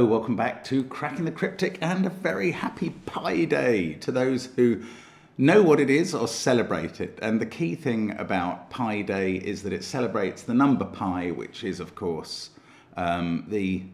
Hello, welcome back to Cracking the Cryptic, and a very happy Pi Day to those who know what it is or celebrate it. And the key thing about Pi Day is that it celebrates the number pi, which is of course the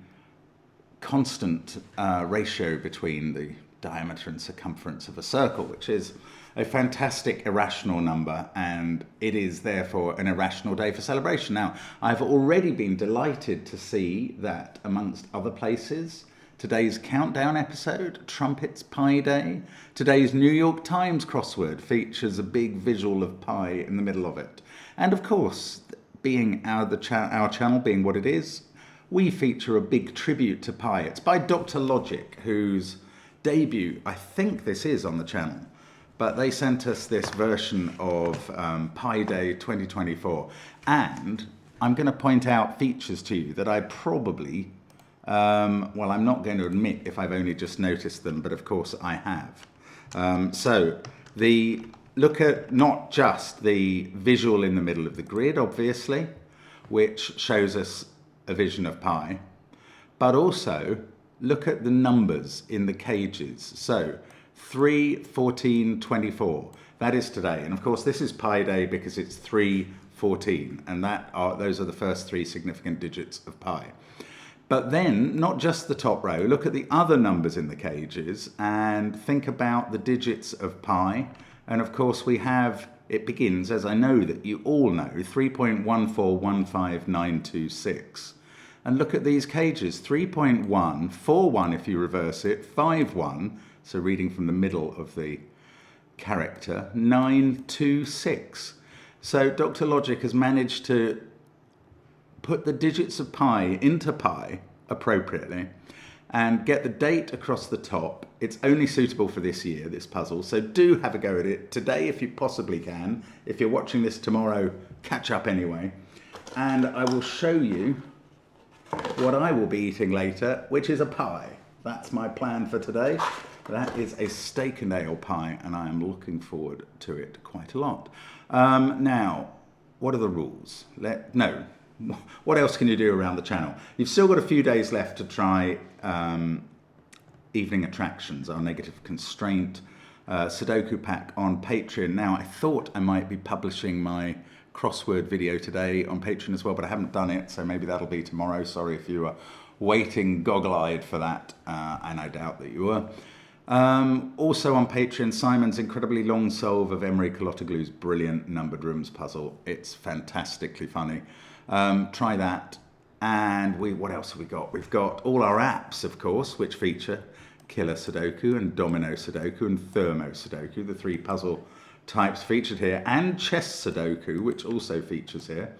constant ratio between the diameter and circumference of a circle, which is a fantastic irrational number, and it is therefore an irrational day for celebration. Now, I've already been delighted to see that amongst other places, today's countdown episode, Trumpets Pi Day, today's New York Times crossword features a big visual of pi in the middle of it. And of course, being our channel being what it is, we feature a big tribute to pi. It's by Dr. Logic, whose debut, I think this is on the channel, but they sent us this version of Pi Day 2024. And I'm going to point out features to you that I probably, well, I'm not going to admit if I've only just noticed them, but of course I have. So look at not just the visual in the middle of the grid, obviously, which shows us a vision of pi, but also look at the numbers in the cages. So 3, 14, 24. That is today. And of course, this is Pi Day because it's 3, 14. And those are the first 3 significant digits of pi. But then, not just the top row, look at the other numbers in the cages and think about the digits of pi. And of course, it begins, as I know that you all know, 3.1415926. And look at these cages, 3.1, 41 if you reverse it, 51, so reading from the middle of the character, 926. So Dr. Logic has managed to put the digits of pi into pi appropriately and get the date across the top. It's only suitable for this year, this puzzle, so do have a go at it today if you possibly can. If you're watching this tomorrow, catch up anyway. And I will show you what I will be eating later, which is a pie. That's my plan for today. That is a steak and ale pie, and I am looking forward to it quite a lot. Now, what are the rules? What else can you do around the channel? You've still got a few days left to try evening attractions, our negative constraint, Sudoku pack on Patreon. Now, I thought I might be publishing my crossword video today on Patreon as well, but I haven't done it, so maybe that'll be tomorrow. Sorry if you were waiting goggle-eyed for that, and I doubt that you were. Also on Patreon, Simon's incredibly long solve of Emery Kalotoglu's brilliant numbered rooms puzzle. It's fantastically funny. Try that. And what else have we got? We've got all our apps, of course, which feature Killer Sudoku and Domino Sudoku and Thermo Sudoku, the 3 puzzle types featured here, and Chess Sudoku, which also features here.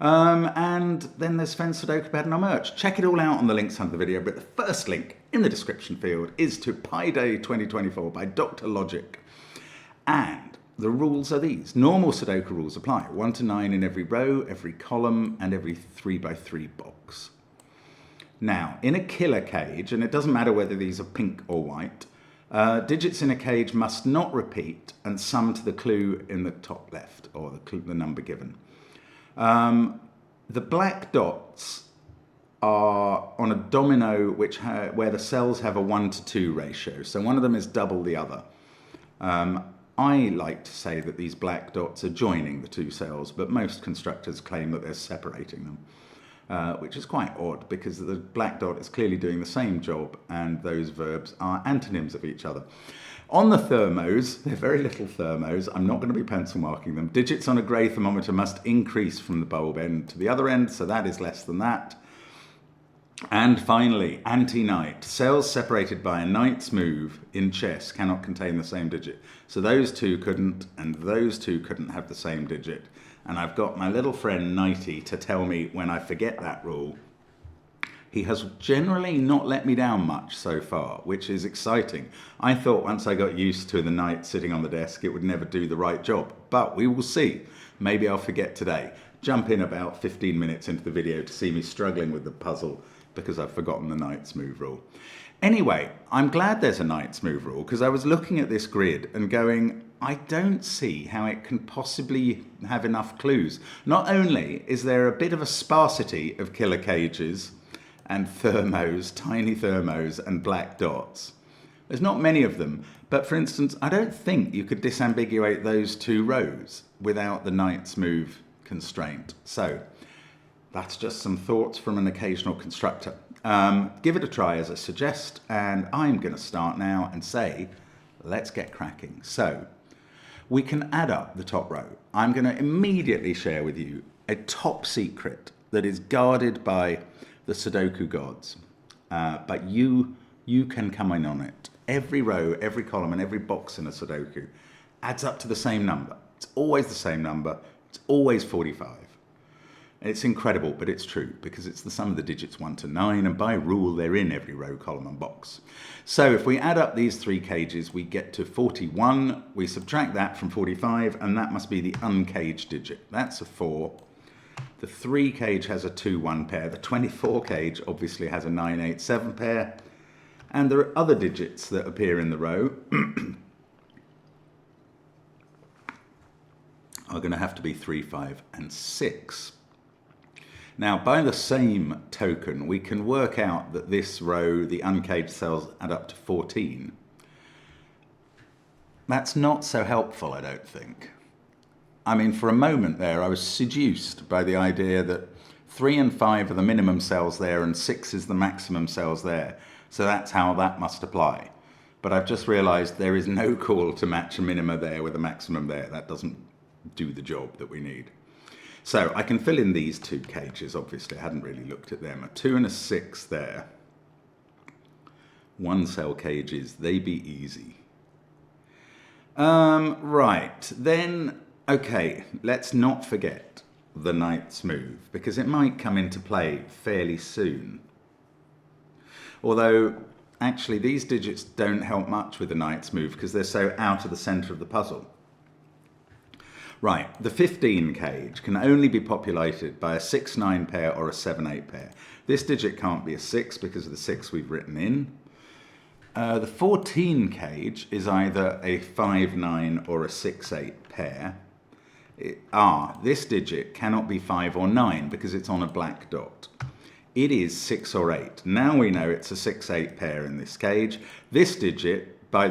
And then there's SUDOKU PAD and our merch. Check it all out on the links under the video, but the first link in the description field is to Pi Day 2024 by Dr. Logic. And the rules are these. Normal Sudoku rules apply. 1 to 9 in every row, every column, and every 3x3 box. Now, in a killer cage, and it doesn't matter whether these are pink or white, digits in a cage must not repeat and sum to the clue in the top left, or the number given. The black dots are on a domino where the cells have a 1 to 2 ratio. So one of them is double the other. I like to say that these black dots are joining the 2 cells, but most constructors claim that they're separating them, which is quite odd because the black dot is clearly doing the same job and those verbs are antonyms of each other. On the thermos, they're very little thermos. I'm not going to be pencil marking them. Digits on a grey thermometer must increase from the bulb end to the other end, so that is less than that. And finally, anti-knight. Cells separated by a knight's move in chess cannot contain the same digit. So those 2 couldn't, and those 2 couldn't have the same digit. And I've got my little friend Knighty to tell me when I forget that rule. He has generally not let me down much so far, which is exciting. I thought once I got used to the knight sitting on the desk, it would never do the right job. But we will see. Maybe I'll forget today. Jump in about 15 minutes into the video to see me struggling with the puzzle because I've forgotten the knight's move rule. Anyway, I'm glad there's a knight's move rule because I was looking at this grid and going, I don't see how it can possibly have enough clues. Not only is there a bit of a sparsity of killer cages, and thermos, tiny thermos and black dots. There's not many of them, but for instance, I don't think you could disambiguate those two rows without the knight's move constraint. So that's just some thoughts from an occasional constructor. Give it a try as I suggest, and I'm going to start now and say, let's get cracking. So we can add up the top row. I'm going to immediately share with you a top secret that is guarded by the Sudoku gods, but you can come in on it. Every row, every column, and every box in a Sudoku adds up to the same number. It's always the same number. It's always 45. It's incredible, but it's true, because it's the sum of the digits 1 to 9, and by rule, they're in every row, column, and box. So if we add up these three cages, we get to 41. We subtract that from 45, and that must be the uncaged digit. That's a 4. The 3 cage has a 2-1 pair. The 24 cage obviously has a 9-8-7 pair. And there are other digits that appear in the row are going to have to be 3, 5, and 6. Now, by the same token, we can work out that this row, the uncaged cells, add up to 14. That's not so helpful, I don't think. I mean, for a moment there, I was seduced by the idea that 3 and 5 are the minimum cells there and 6 is the maximum cells there. So that's how that must apply. But I've just realized there is no call to match a minima there with a maximum there. That doesn't do the job that we need. So I can fill in these 2 cages, obviously. I hadn't really looked at them. A 2 and a 6 there. 1 cell cages, they be easy. Right, then, okay, let's not forget the knight's move, because it might come into play fairly soon. Although, actually, these digits don't help much with the knight's move because they're so out of the centre of the puzzle. Right, the 15 cage can only be populated by a 6-9 pair or a 7-8 pair. This digit can't be a 6 because of the 6 we've written in. The 14 cage is either a 5-9 or a 6-8 pair. This digit cannot be 5 or 9 because it's on a black dot. It is 6 or 8. Now we know it's a 6-8 pair in this cage. This digit, by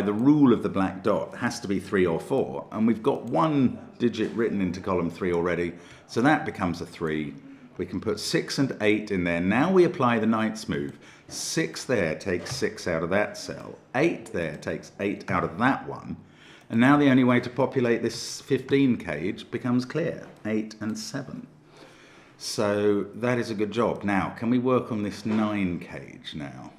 the rule of the black dot, has to be 3 or 4. And we've got 1 digit written into column 3 already. So that becomes a 3. We can put 6 and 8 in there. Now we apply the knight's move. 6 there takes 6 out of that cell. 8 there takes 8 out of that one. And now the only way to populate this 15 cage becomes clear. 8 and 7. So that is a good job. Now, can we work on this 9 cage now?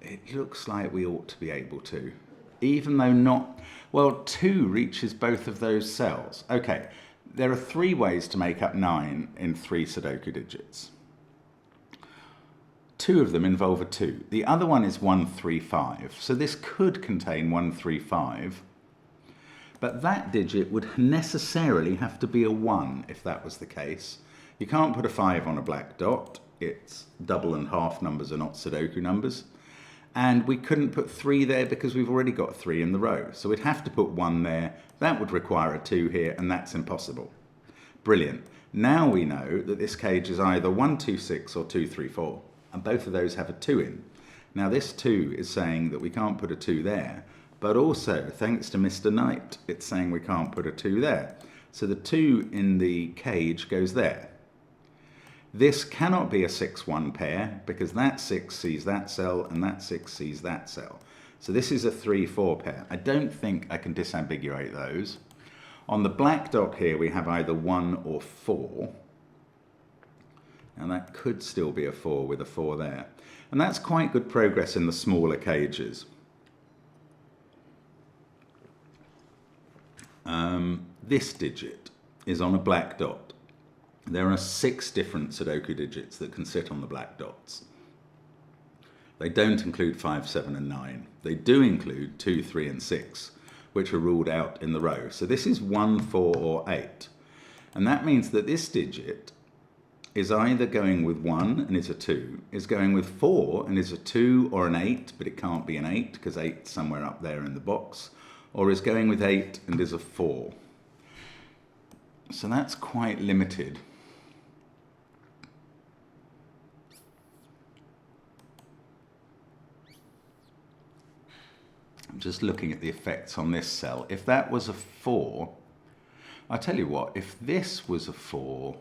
It looks like we ought to be able to, even though not, well, 2 reaches both of those cells. Okay, there are 3 ways to make up 9 in 3 Sudoku digits. 2 of them involve a 2. The other one is 135, so this could contain 135. But that digit would necessarily have to be a 1 if that was the case. You can't put a 5 on a black dot. It's double and half numbers are not Sudoku numbers. And we couldn't put 3 there because we've already got 3 in the row. So we'd have to put 1 there. That would require a 2 here, and that's impossible. Brilliant. Now we know that this cage is either 1, 2, 6 or 2, 3, 4. And both of those have a 2 in. Now this 2 is saying that we can't put a 2 there. But also, thanks to Mr. Knight, it's saying we can't put a 2 there. So the 2 in the cage goes there. This cannot be a 6-1 pair because that 6 sees that cell and that 6 sees that cell. So this is a 3-4 pair. I don't think I can disambiguate those. On the black dot here, we have either 1 or 4. Now that could still be a 4 with a 4 there. And that's quite good progress in the smaller cages. This digit is on a black dot. There are 6 different Sudoku digits that can sit on the black dots. They don't include 5, 7 and 9. They do include 2, 3 and 6, which are ruled out in the row. So this is 1, 4 or 8. And that means that this digit is either going with 1 and is a 2, is going with 4 and is a 2 or an 8, but it can't be an 8 because 8's somewhere up there in the box, or is going with 8 and is a 4. So that's quite limited. just looking at the effects on this cell. If that was a 4, I tell you what, if this was a 4,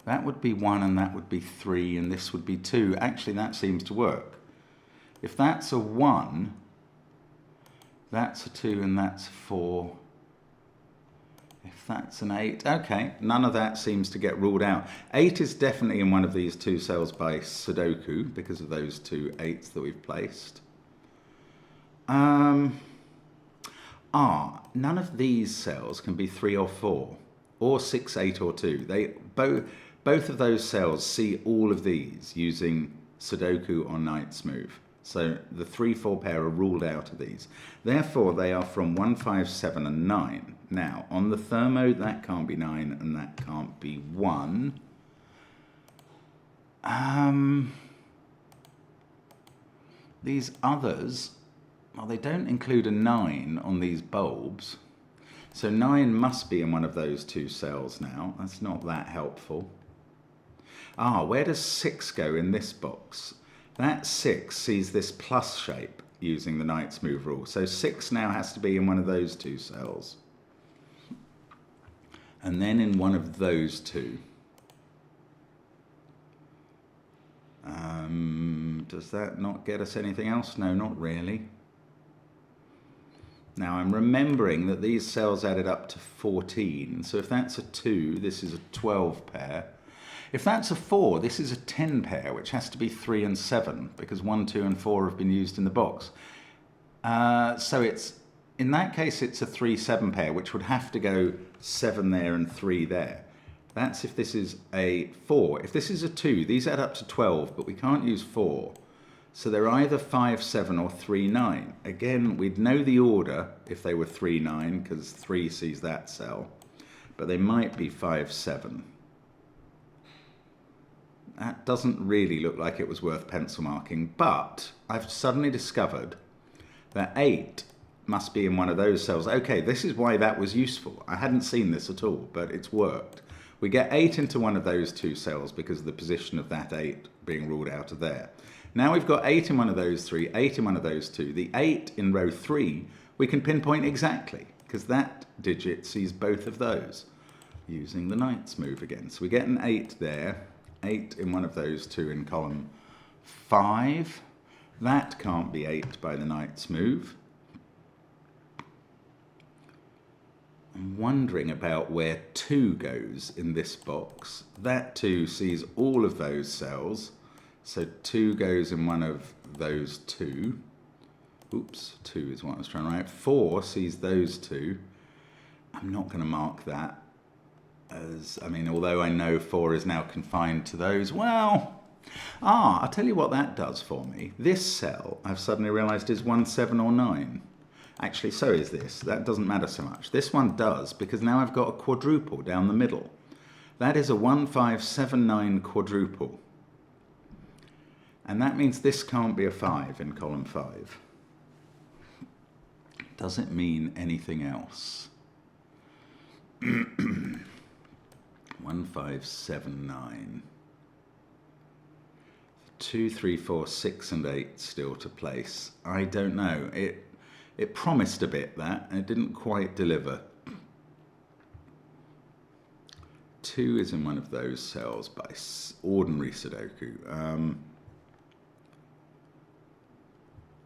that would be 1 and that would be 3 and this would be 2. Actually, that seems to work. If that's a 1, that's a 2 and that's a 4. If that's an 8, okay, none of that seems to get ruled out. 8 is definitely in one of these 2 cells by Sudoku because of those 2 8s that we've placed. None of these cells can be 3 or 4, or 6, 8 or 2. They both of those cells see all of these using Sudoku or Knight's Move. So the 3, 4 pair are ruled out of these. Therefore, they are from 1, 5, 7 and 9. Now, on the thermo, that can't be 9 and that can't be 1. These others, well, they don't include a 9 on these bulbs. So 9 must be in one of those 2 cells now. That's not that helpful. Where does 6 go in this box? That 6 sees this plus shape using the Knight's Move rule. So 6 now has to be in one of those 2 cells. And then in one of those 2. Does that not get us anything else? No, not really. Now I'm remembering that these cells added up to 14. So if that's a 2, this is a 12 pair. If that's a 4, this is a 10 pair, which has to be 3 and 7, because 1, 2 and 4 have been used in the box. So it's, in that case, it's a 3, 7 pair, which would have to go 7 there and 3 there. That's if this is a 4. If this is a 2, these add up to 12, but we can't use 4. So they're either 5, 7 or 3, 9. Again, we'd know the order if they were 3, 9, because 3 sees that cell. But they might be 5, 7. That doesn't really look like it was worth pencil marking, but I've suddenly discovered that 8 must be in one of those cells. Okay, this is why that was useful. I hadn't seen this at all, but it's worked. We get 8 into one of those 2 cells because of the position of that 8 being ruled out of there. Now we've got 8 in one of those 3, 8 in one of those 2. The 8 in row 3, we can pinpoint exactly, because that digit sees both of those using the Knight's Move again. So we get an 8 there. 8 in one of those 2 in column 5. That can't be 8 by the Knight's Move. I'm wondering about where 2 goes in this box. That 2 sees all of those cells. So 2 goes in one of those 2. Oops, 2 is what I was trying to write. 4 sees those 2. I'm not going to mark that. Although I know 4 is now confined to those, well, I'll tell you what that does for me. This cell, I've suddenly realized, is 1, 7 or 9. Actually, so is this. That doesn't matter so much. This one does, because now I've got a quadruple down the middle. That is a 1, 5, 7, 9 quadruple. And that means this can't be a 5 in column 5. Does it mean anything else? 1, 5, 7, 9. 2, 3, 4, 6 and 8 still to place. I don't know. It promised a bit, that, and it didn't quite deliver. 2 is in one of those cells by ordinary Sudoku.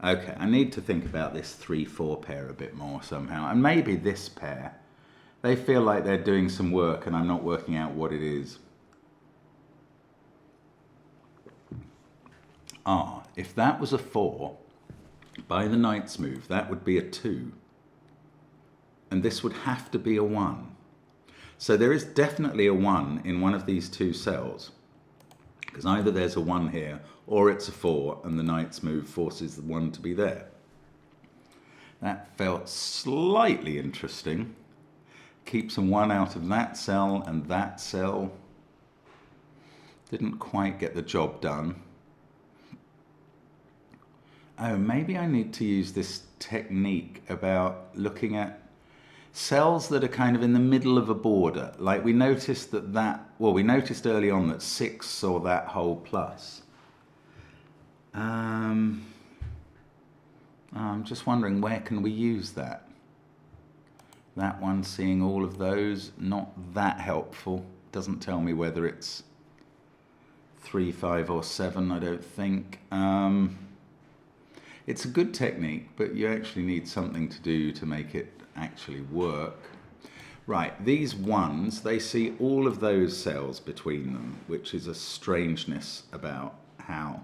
Okay, I need to think about this 3, 4 pair a bit more somehow. And maybe this pair. They feel like they're doing some work and I'm not working out what it is. If that was a 4, by the Knight's Move, that would be a 2. And this would have to be a 1. So there is definitely a 1 in one of these 2 cells. Because either there's a 1 here, or it's a 4, and the Knight's Move forces the 1 to be there. That felt slightly interesting. Keeps a 1 out of that cell and that cell. Didn't quite get the job done. Oh, maybe I need to use this technique about looking at cells that are kind of in the middle of a border. Like we noticed we noticed early on that 6 saw that whole plus. I'm just wondering, where can we use that? That one, seeing all of those, not that helpful. Doesn't tell me whether it's 3, 5 or 7, I don't think. It's a good technique, but you actually need something to do to make it actually work. Right, these ones, they see all of those cells between them, which is a strangeness about how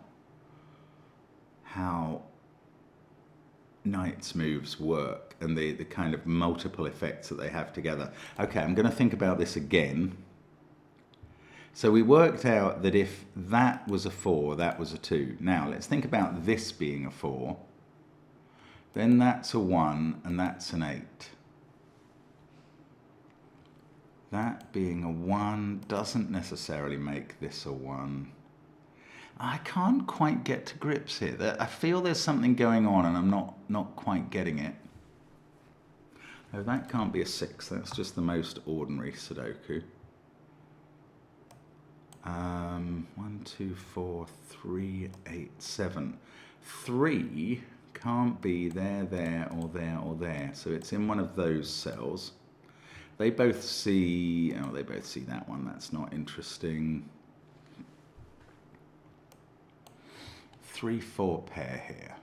Knight's moves work and the kind of multiple effects that they have together. Okay, I'm going to think about this again. So we worked out that if that was a 4, that was a 2. Now let's think about this being a 4. Then that's a 1 and that's an 8. That being a 1 doesn't necessarily make this a 1. I can't quite get to grips here. I feel there's something going on and I'm not quite getting it. Oh, that can't be a 6. That's just the most ordinary Sudoku. 1, 2, 4, 3, 8, 7. 3 can't be there, there, or there, or there. So it's in one of those cells. They both see, oh, they both see that one. That's not interesting. 3, 4 pair here.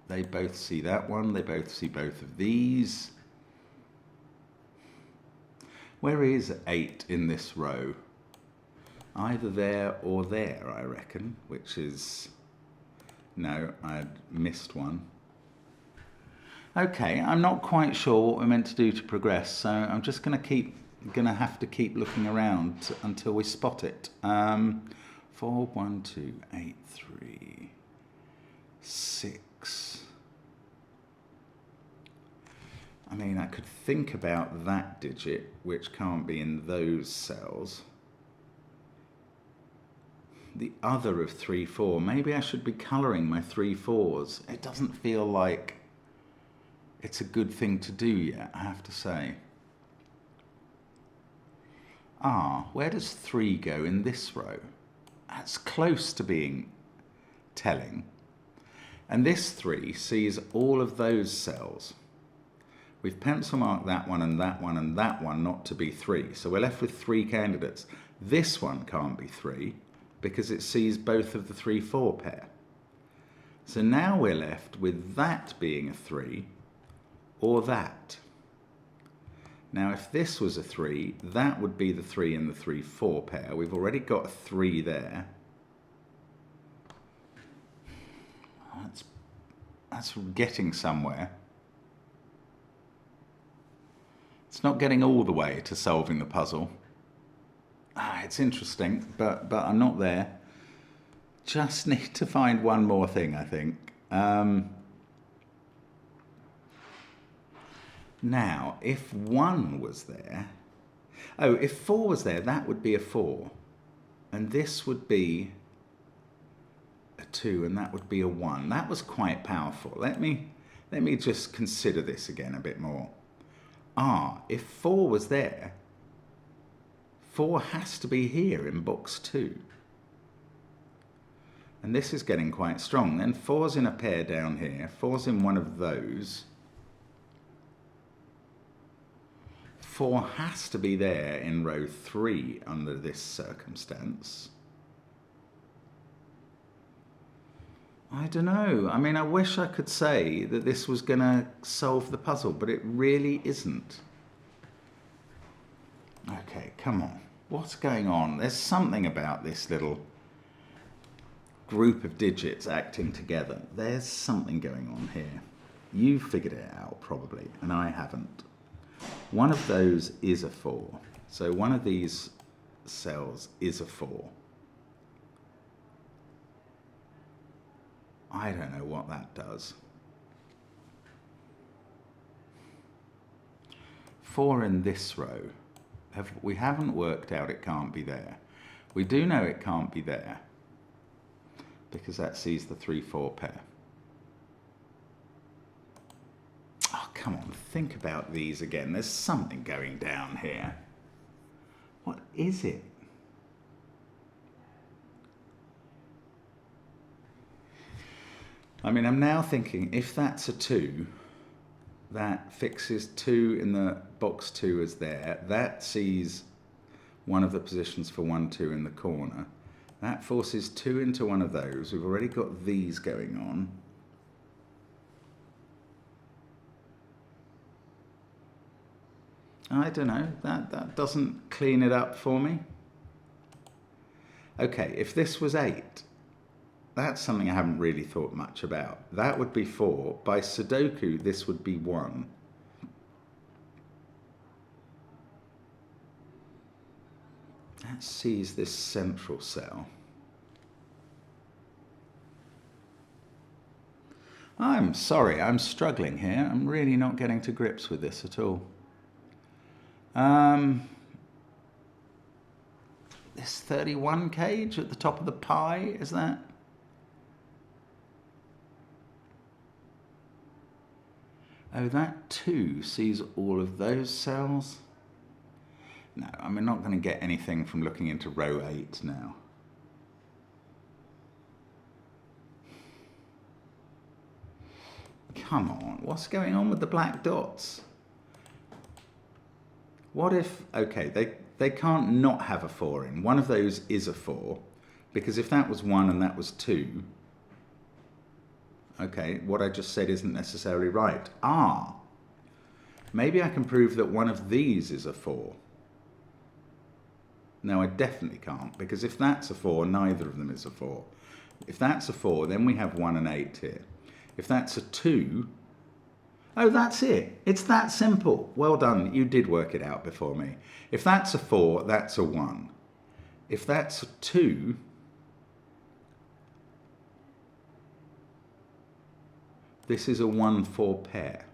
They both see that one. They both see both of these. Where is 8 in this row? Either there or there, I reckon, which is... No, I missed one. Okay, I'm not quite sure what we're meant to do to progress, so I'm just going to have to keep looking around until we spot it. 4, 1, 2, 8, 3, 6. I mean, I could think about that digit, which can't be in those cells. The other of 3, 4. Maybe I should be colouring my 3, 4s. It doesn't feel like it's a good thing to do yet, I have to say. Where does 3 go in this row? That's close to being telling. And this 3 sees all of those cells. We've pencil marked that one and that one and that one not to be 3. So we're left with 3 candidates. This one can't be 3 because it sees both of the 3, 4 pair. So now we're left with that being a 3 or that. Now if this was a 3, that would be the 3 in the 3, 4 pair. We've already got a 3 there. That's getting somewhere. It's not getting all the way to solving the puzzle. It's interesting, but I'm not there. Just need to find one more thing, I think. Now, if 1 was there... Oh, if 4 was there, that would be a 4. And this would be a 2, and that would be a 1. That was quite powerful. Let me just consider this again a bit more. If 4 was there, 4 has to be here in box 2. And this is getting quite strong. Then 4's in a pair down here. 4's in one of those. 4 has to be there in row 3 under this circumstance. I don't know. I mean, I wish I could say that this was going to solve the puzzle, but it really isn't. Okay, come on. What's going on? There's something about this little group of digits acting together. There's something going on here. You figured it out, probably, and I haven't. One of those is a 4. So one of these cells is a 4. I don't know what that does. 4 in this row. We haven't worked out it can't be there. We do know it can't be there because that sees the 3, 4 pair. Oh, come on, think about these again. There's something going down here. What is it? I mean, I'm now thinking if that's a 2, that fixes 2 in the box 2 as there. That sees one of the positions for 1, 2 in the corner. That forces 2 into one of those. We've already got these going on. I don't know, that doesn't clean it up for me. Okay, if this was 8, that's something I haven't really thought much about. That would be 4. By Sudoku, this would be 1. That sees this central cell. I'm sorry, I'm struggling here. I'm really not getting to grips with this at all. This 31 cage at the top of the pie, is that? Oh, that 2 sees all of those cells? No, I'm not going to get anything from looking into row 8 now. Come on, what's going on with the black dots? What if, okay, they can't not have a 4 in. One of those is a 4, because if that was 1 and that was 2, okay, what I just said isn't necessarily right. Ah, maybe I can prove that one of these is a 4. No, I definitely can't, because if that's a 4, neither of them is a 4. If that's a 4, then we have 1 and 8 here. If that's a 2, oh, that's it. It's that simple. Well done. You did work it out before me. If that's a 4, that's a 1. If that's a 2, this is a 1-4 pair.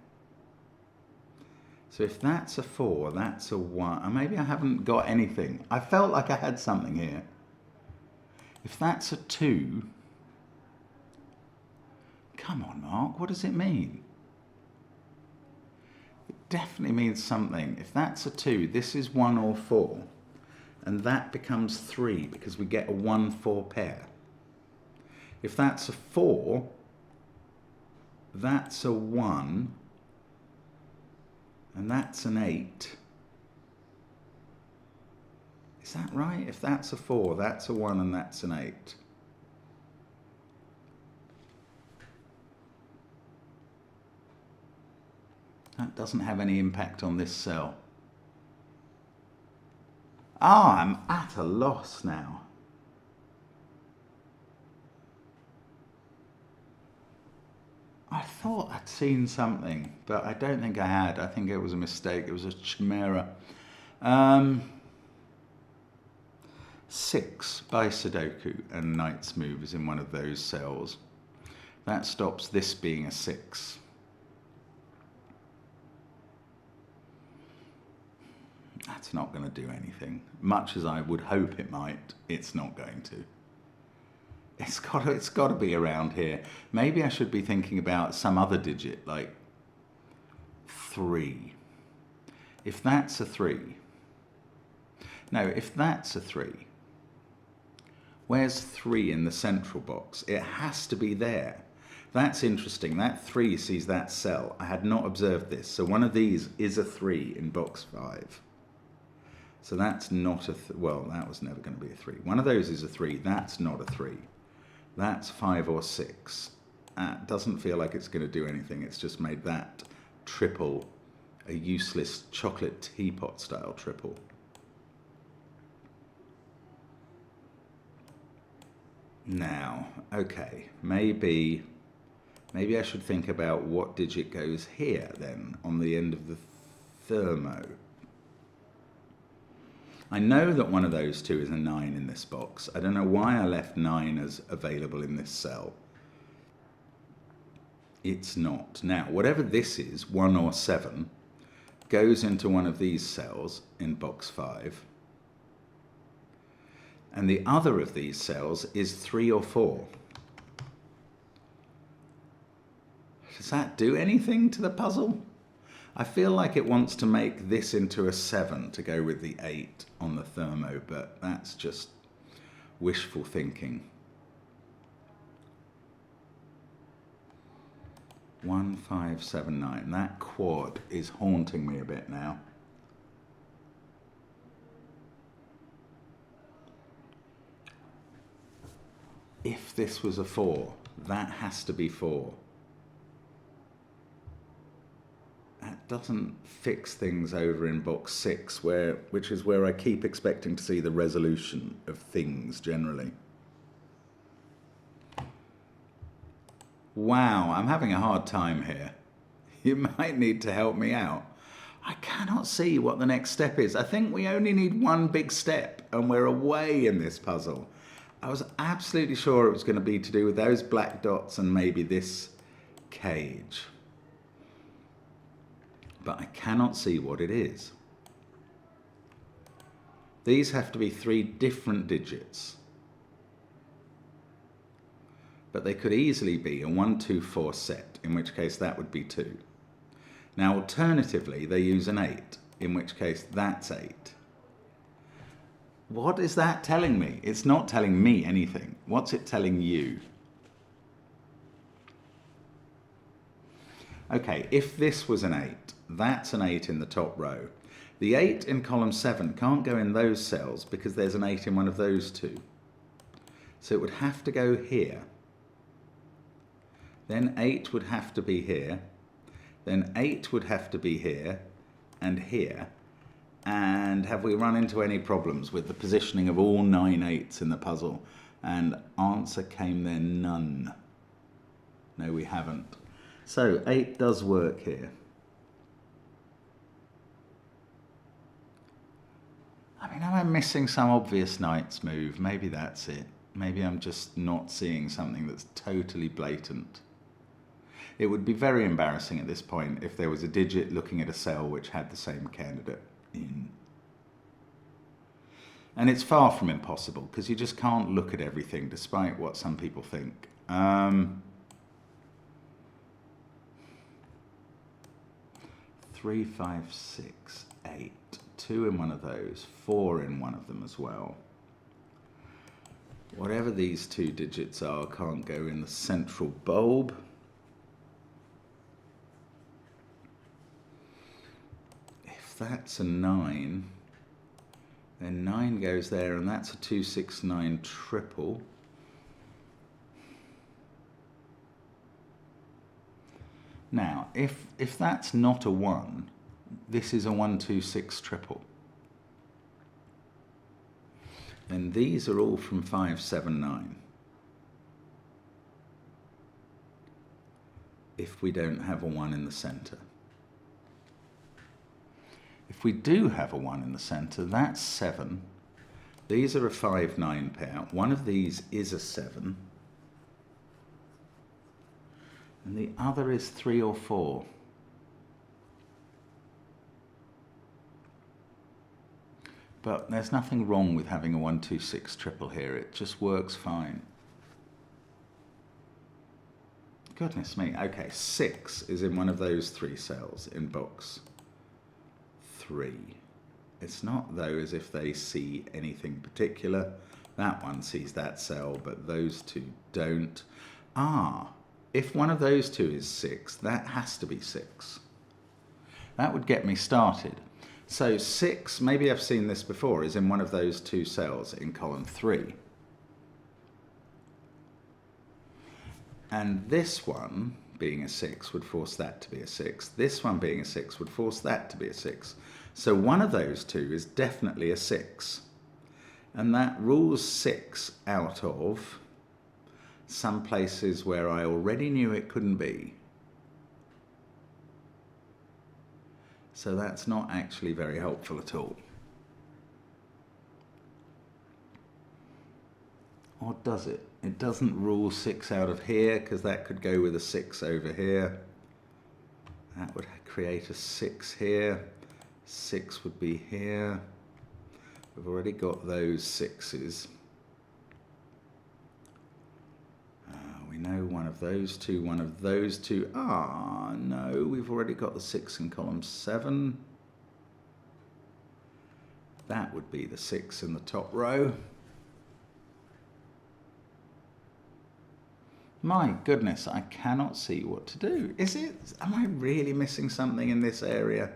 So if that's a 4, that's a 1. Maybe I haven't got anything. I felt like I had something here. If that's a 2, come on, Mark, what does it mean? It definitely means something. If that's a 2, this is 1 or 4. And that becomes 3 because we get a 1-4 pair. If that's a 4, that's a 1. And that's an 8. Is that right? If that's a 4, that's a 1 and that's an 8. That doesn't have any impact on this cell. Ah, I'm at a loss now. I thought I'd seen something, but I don't think I had. I think it was a mistake. It was a chimera. 6 by Sudoku, and Knight's move is in one of those cells. That stops this being a 6. That's not going to do anything. Much as I would hope it might, it's not going to. It's got to be around here. Maybe I should be thinking about some other digit, like 3. If that's a 3. No, if that's a 3. Where's 3 in the central box? It has to be there. That's interesting. That 3 sees that cell. I had not observed this. So one of these is a 3 in box 5. So that's not a, well, that was never going to be a 3. One of those is a 3. That's not a 3. That's 5 or 6. Doesn't feel like it's going to do anything. It's just made that triple a useless chocolate teapot style triple. Now, okay, maybe I should think about what digit goes here then on the end of the thermo. I know that one of those two is a 9 in this box. I don't know why I left 9 as available in this cell. It's not. Now, whatever this is, 1 or 7, goes into one of these cells in box 5. And the other of these cells is 3 or 4. Does that do anything to the puzzle? I feel like it wants to make this into a 7 to go with the 8 on the thermo, but that's just wishful thinking. 1579. That quad is haunting me a bit now. If this was a 4, that has to be 4. That doesn't fix things over in box 6, which is where I keep expecting to see the resolution of things generally. Wow, I'm having a hard time here. You might need to help me out. I cannot see what the next step is. I think we only need one big step and we're away in this puzzle. I was absolutely sure it was going to be to do with those black dots and maybe this cage. But I cannot see what it is. These have to be 3 different digits. But they could easily be a 1, 2, 4 set, in which case that would be 2. Now alternatively, they use an 8, in which case that's 8. What is that telling me? It's not telling me anything. What's it telling you? Okay, if this was an 8, that's an 8 in the top row. The 8 in column 7 can't go in those cells because there's an 8 in one of those two. So it would have to go here. Then 8 would have to be here. Then 8 would have to be here and here. And have we run into any problems with the positioning of all 9 8s in the puzzle? And answer came there, none. No, we haven't. So 8 does work here. I mean, am I missing some obvious Knight's move? Maybe that's it. Maybe I'm just not seeing something that's totally blatant. It would be very embarrassing at this point if there was a digit looking at a cell which had the same candidate in. And it's far from impossible because you just can't look at everything despite what some people think. 3, 5, 6, 8. 2 in one of those, 4 in one of them as well. Whatever these 2 digits are can't go in the central bulb. If that's a 9, then 9 goes there, and that's a 2, 6, 9 triple. Now, if that's not a 1, this is a 1, 2, 6 triple. Then these are all from 5, 7, 9. If we don't have a 1 in the center. If we do have a 1 in the center, that's 7. These are a 5, 9 pair. One of these is a 7. And the other is 3 or 4. But there's nothing wrong with having a 1, 2, 6 triple here. It just works fine. Goodness me. Okay, 6 is in one of those 3 cells in box 3. It's not, though, as if they see anything particular. That one sees that cell, but those 2 don't. Ah, if one of those 2 is 6, that has to be 6. That would get me started. So 6, maybe I've seen this before, is in one of those 2 cells in column 3. And this one, being a 6, would force that to be a 6. This one being a 6 would force that to be a 6. So one of those 2 is definitely a 6. And that rules 6 out of some places where I already knew it couldn't be. So that's not actually very helpful at all. Or does it? It doesn't rule 6 out of here because that could go with a 6 over here. That would create a 6 here. 6 would be here. We've already got those 6s. We know one of those 2, one of those 2. Ah, no, we've already got the 6 in column 7. That would be the 6 in the top row. My goodness, I cannot see what to do. Am I really missing something in this area?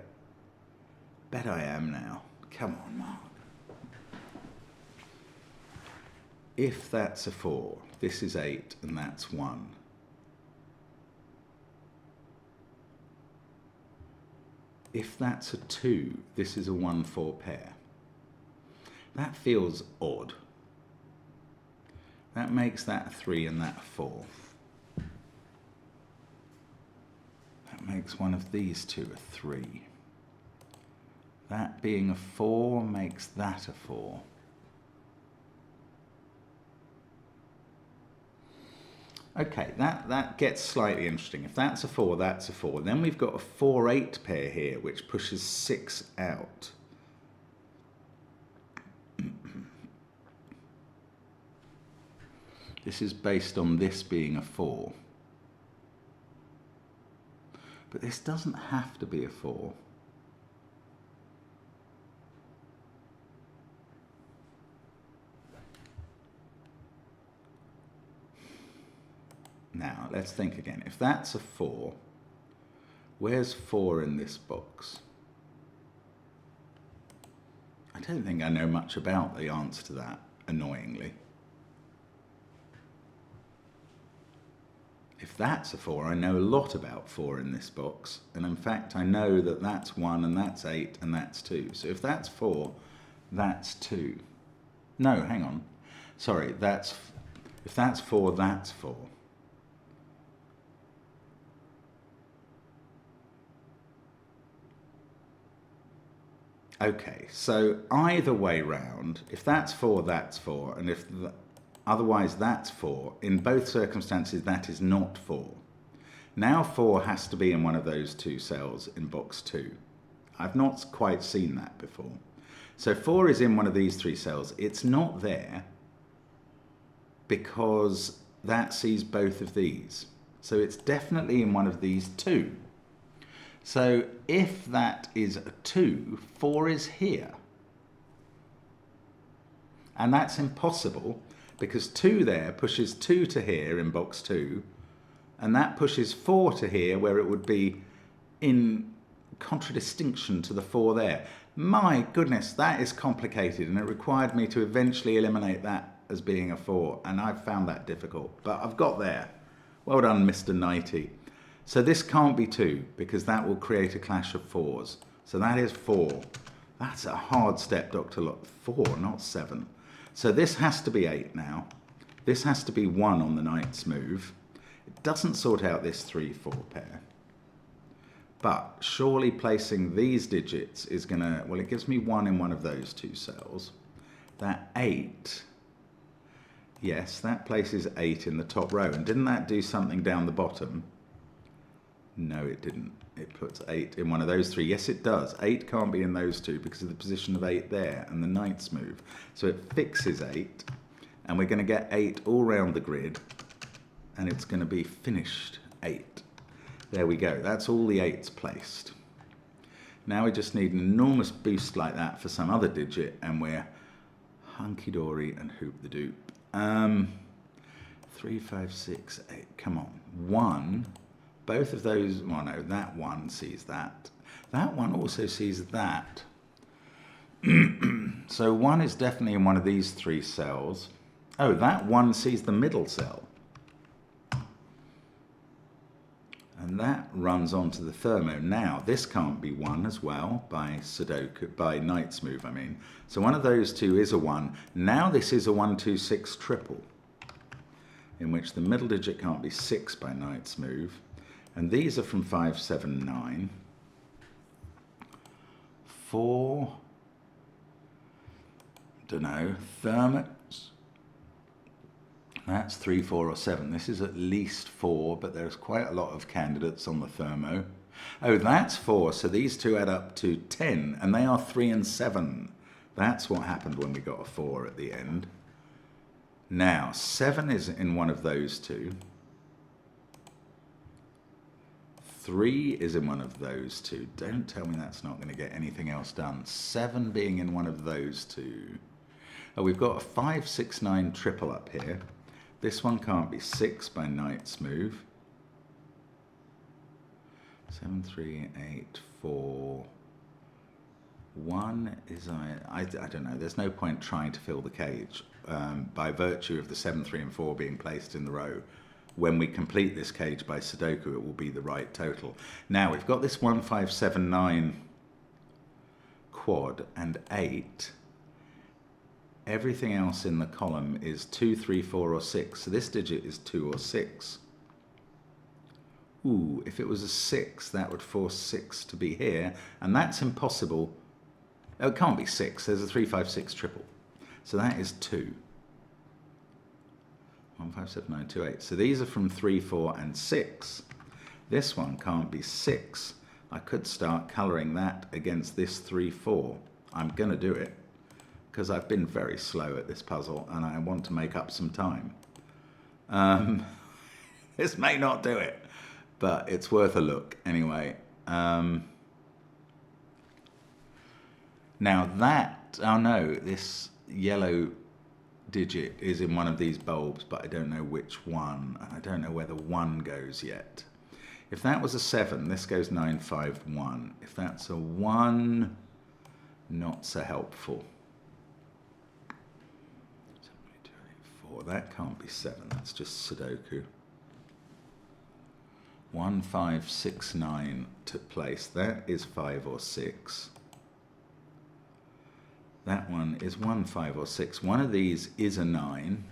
Bet I am now. Come on, Mark. If that's a 4, this is 8 and that's 1. If that's a 2, this is a 1-4 pair. That feels odd. That makes that a 3 and that a 4. That makes one of these two a 3. That being a 4 makes that a 4. Okay, that gets slightly interesting. If that's a 4, that's a 4. Then we've got a 4-8 pair here, which pushes 6 out. This is based on this being a 4. But this doesn't have to be a 4. Now, let's think again. If that's a 4, where's 4 in this box? I don't think I know much about the answer to that, annoyingly. If that's a 4, I know a lot about 4 in this box. And in fact, I know that that's 1 and that's 8 and that's 2. So if that's 4, that's 2. No, hang on. Sorry, if that's 4, that's 4. Okay, so either way round, if that's 4, that's 4, and otherwise that's 4. In both circumstances, that is not 4. Now 4 has to be in one of those two cells in box 2. I've not quite seen that before. So 4 is in one of these 3 cells. It's not there because that sees both of these. So it's definitely in one of these 2. So if that is a 2, 4 is here. And that's impossible because 2 there pushes 2 to here in box 2, and that pushes 4 to here where it would be in contradistinction to the 4 there. My goodness, that is complicated, and it required me to eventually eliminate that as being a 4, and I've found that difficult, but I've got there. Well done, Mr. 90. So this can't be 2 because that will create a clash of 4s. So that is 4. That's a hard step, Dr. Locke. 4, not 7. So this has to be 8 now. This has to be 1 on the knight's move. It doesn't sort out this 3-4 pair. But surely placing these digits is going to... Well, it gives me 1 in one of those 2 cells. That 8... Yes, that places 8 in the top row. And didn't that do something down the bottom? No, it didn't. It puts 8 in one of those 3. Yes, it does. 8 can't be in those 2 because of the position of 8 there and the knight's move. So it fixes 8, and we're going to get 8 all round the grid, and it's going to be finished 8. There we go. That's all the 8's placed. Now we just need an enormous boost like that for some other digit, and we're hunky-dory and hoop-the-doop. 3, 5, 6, 8. Come on. 1... Both of those, well no, that one sees that. That one also sees that. So 1 is definitely in one of these 3 cells. Oh, that one sees the middle cell. And that runs onto the thermo. Now, this can't be 1 as well by SUDOKU, by knight's move, I mean. So one of those 2 is a 1. Now this is a 1, 2, 6 triple, in which the middle digit can't be 6 by knight's move. And these are from 5, 7, 9. 4, don't know, thermos. That's 3, 4, or 7. This is at least 4, but there's quite a lot of candidates on the thermo. Oh, that's 4, so these 2 add up to 10, and they are 3 and 7. That's what happened when we got a 4 at the end. Now, 7 is in one of those 2. 3 is in one of those 2. Don't tell me that's not going to get anything else done. 7 being in one of those 2. Oh, we've got a 5, 6, 9 triple up here. This one can't be 6 by Knight's move. 7, 3, 8, 4. 1 is, I don't know, there's no point trying to fill the cage by virtue of the 7, 3 and 4 being placed in the row. When we complete this cage by Sudoku, it will be the right total. Now, we've got this 1, 5, 7, 9 quad and 8. Everything else in the column is 2, 3, 4 or 6. So this digit is 2 or 6. Ooh, if it was a 6, that would force 6 to be here. And that's impossible. Oh, it can't be 6. There's a 3, 5, 6 triple. So that is 2. 1, 5, 7, 9, 2, 8. So these are from 3, 4 and 6. This one can't be 6. I could start colouring that against this 3, 4. I'm going to do it, because I've been very slow at this puzzle and I want to make up some time. This may not do it, but it's worth a look anyway. Now that, oh no, this yellow digit is in one of these bulbs, but I don't know which one. I don't know where the 1 goes yet. If that was a 7, this goes 9, 5, 1. If that's a 1, not so helpful. That can't be 7, that's just Sudoku. 1, 5, 6, 9 to place. That is 5 or 6. That one is 1, 5 or 6. One of these is a 9.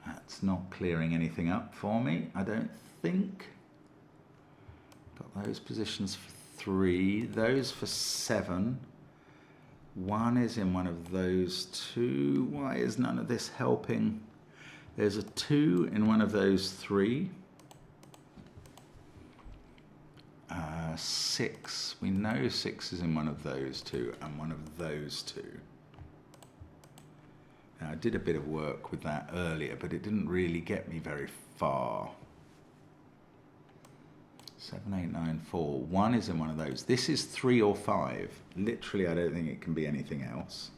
That's not clearing anything up for me, I don't think. Got those positions for 3, those for 7. 1 is in one of those 2. Why is none of this helping? There's a 2 in one of those 3. 6. We know 6 is in one of those 2 and one of those 2. Now, I did a bit of work with that earlier, but it didn't really get me very far. 7, 8, 9, 4. 1 is in one of those. This is 3 or 5. Literally, I don't think it can be anything else.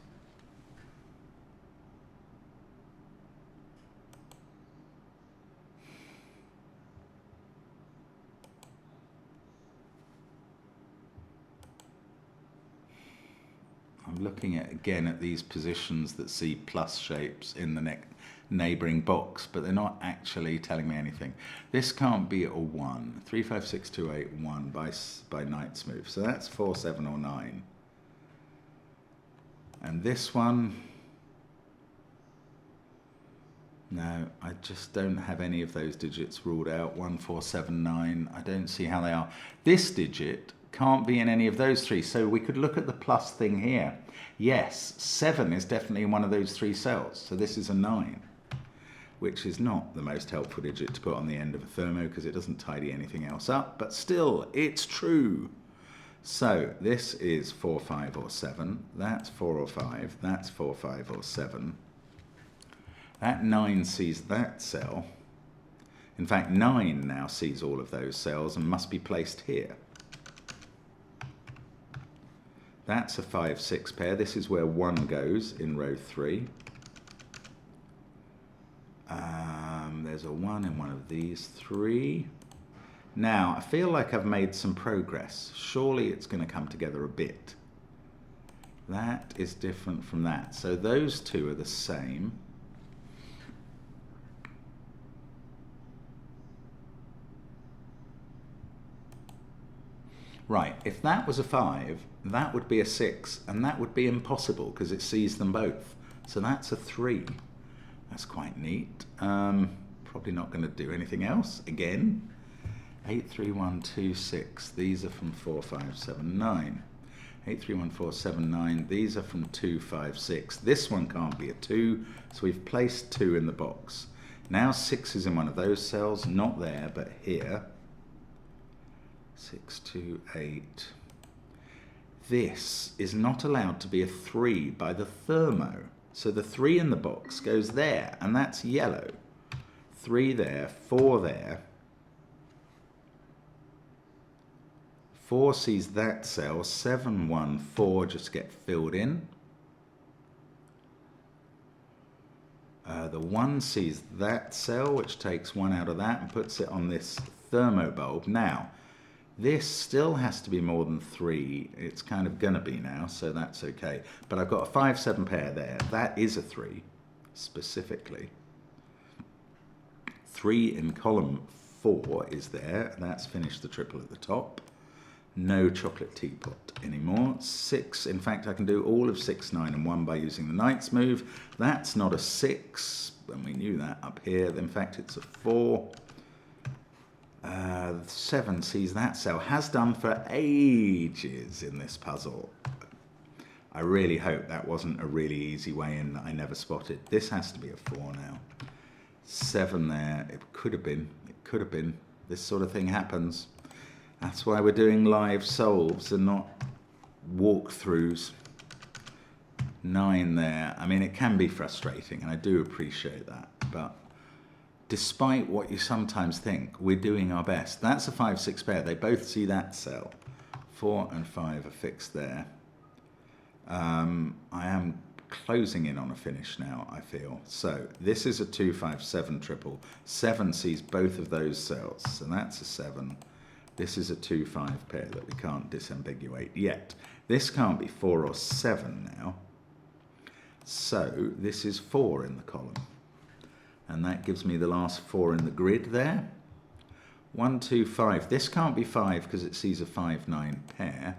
I'm looking at, again, at these positions that see plus shapes in the neighbouring box, but they're not actually telling me anything. This can't be a 1. 3, 5, 6, 2, 8, 1 by Knight's move. So that's 4, 7 or 9. And this one, no, I just don't have any of those digits ruled out. 1, 4, 7, 9. I don't see how they are. This digit can't be in any of those 3. So we could look at the plus thing here. Yes, 7 is definitely in one of those 3 cells. So this is a 9, which is not the most helpful digit to put on the end of a thermo because it doesn't tidy anything else up. But still, it's true. So this is 4, 5 or 7. That's 4 or 5. That's 4, 5 or 7. That 9 sees that cell. In fact, 9 now sees all of those cells and must be placed here. That's a 5, 6 pair. This is where 1 goes in row 3. There's a 1 in one of these 3. Now, I feel like I've made some progress. Surely it's going to come together a bit. That is different from that. So those 2 are the same. Right, if that was a 5, that would be a 6, and that would be impossible because it sees them both. So that's a 3. That's quite neat. Probably not going to do anything else again. 8, 3, 1, 2, 6. These are from 4, 5, 7, 9. 8, 3, 1, 4, 7, 9. These are from 2, 5, 6. This one can't be a 2, so we've placed 2 in the box. Now 6 is in one of those cells, not there, but here. 6, 2, 8. This is not allowed to be a 3 by the thermo. So the 3 in the box goes there, and that's yellow. 3 there, 4 there. 4 sees that cell, 7, 1, 4 just get filled in. The 1 sees that cell, which takes 1 out of that and puts it on this thermo bulb. Now, this still has to be more than 3. It's kind of gonna be now, so that's okay. But I've got a 5-7 pair there. That is a 3, specifically. 3 in column 4 is there. That's finished the triple at the top. No chocolate teapot anymore. 6, in fact, I can do all of 6, 9, and 1 by using the Knight's move. That's not a 6, and we knew that up here. In fact, it's a 4. 7 sees that cell. Has done for ages in this puzzle. I really hope that wasn't a really easy way in that I never spotted. This has to be a 4 now. 7 there. It could have been. It could have been. This sort of thing happens. That's why we're doing live solves and not walkthroughs. 9 there. I mean, it can be frustrating, and I do appreciate that. But despite what you sometimes think, we're doing our best. That's a 5-6 pair. They both see that cell. 4 and 5 are fixed there. I am closing in on a finish now, I feel. So this is a 2-5-7 triple. 7 sees both of those cells, so that's a 7. This is a 2-5 pair that we can't disambiguate yet. This can't be 4 or 7 now. So this is 4 in the column. And that gives me the last 4 in the grid there. 1, 2, 5. This can't be 5 because it sees a 5-9 pair.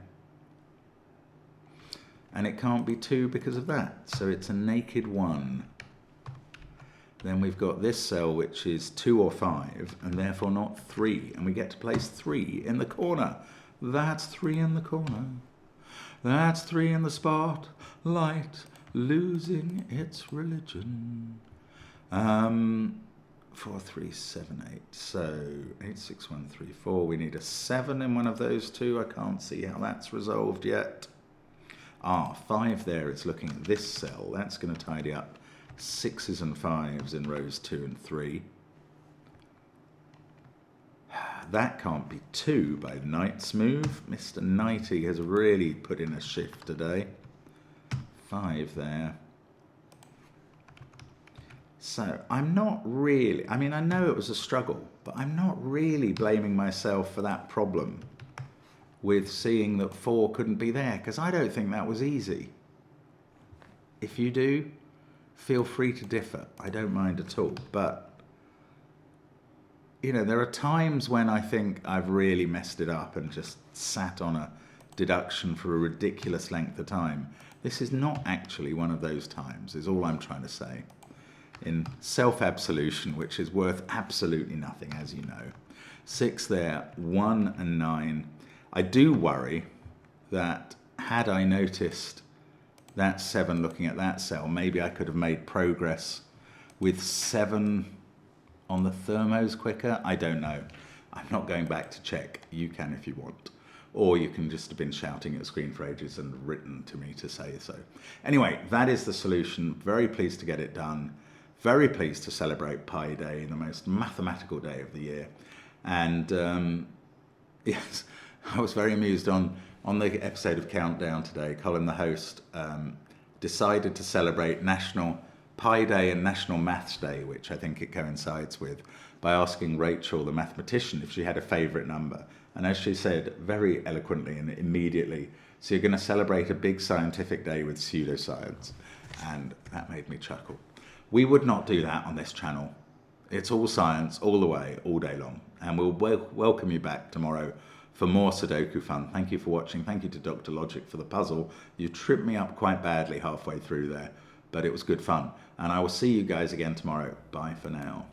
And it can't be 2 because of that. So it's a naked 1. Then we've got this cell, which is 2 or 5, and therefore not 3. And we get to place 3 in the corner. That's 3 in the corner. That's 3 in the spotlight, losing its religion. 4, 3, 7, 8. So 8, 6, 1, 3, 4. We need a 7 in one of those two. I can't see how that's resolved yet. 5 there is looking at this cell. That's going to tidy up 6s and 5s in rows 2 and 3. That can't be 2 by the Knight's move. Mr. Knighty has really put in a shift today. 5 there. So I'm not really, I mean, I know it was a struggle, but I'm not really blaming myself for that problem with seeing that 4 couldn't be there, because I don't think that was easy. If you do, feel free to differ. I don't mind at all. But, you know, there are times when I think I've really messed it up and just sat on a deduction for a ridiculous length of time. This is not actually one of those times, is all I'm trying to say. In self-absolution, which is worth absolutely nothing, as you know. 6 there, 1 and 9. I do worry that had I noticed that 7 looking at that cell, maybe I could have made progress with 7 on the thermos quicker. I don't know. I'm not going back to check. You can if you want. Or you can just have been shouting at the screen for ages and written to me to say so. Anyway, that is the solution. Very pleased to get it done. Very pleased to celebrate Pi Day, the most mathematical day of the year. And yes, I was very amused on the episode of Countdown today. Colin, the host, decided to celebrate National Pi Day and National Maths Day, which I think it coincides with, by asking Rachel, the mathematician, if she had a favourite number. And as she said very eloquently and immediately, so you're going to celebrate a big scientific day with pseudoscience. And that made me chuckle. We would not do that on this channel. It's all science, all the way, all day long. And we'll welcome you back tomorrow for more Sudoku fun. Thank you for watching. Thank you to Dr. Logic for the puzzle. You tripped me up quite badly halfway through there, but it was good fun. And I will see you guys again tomorrow. Bye for now.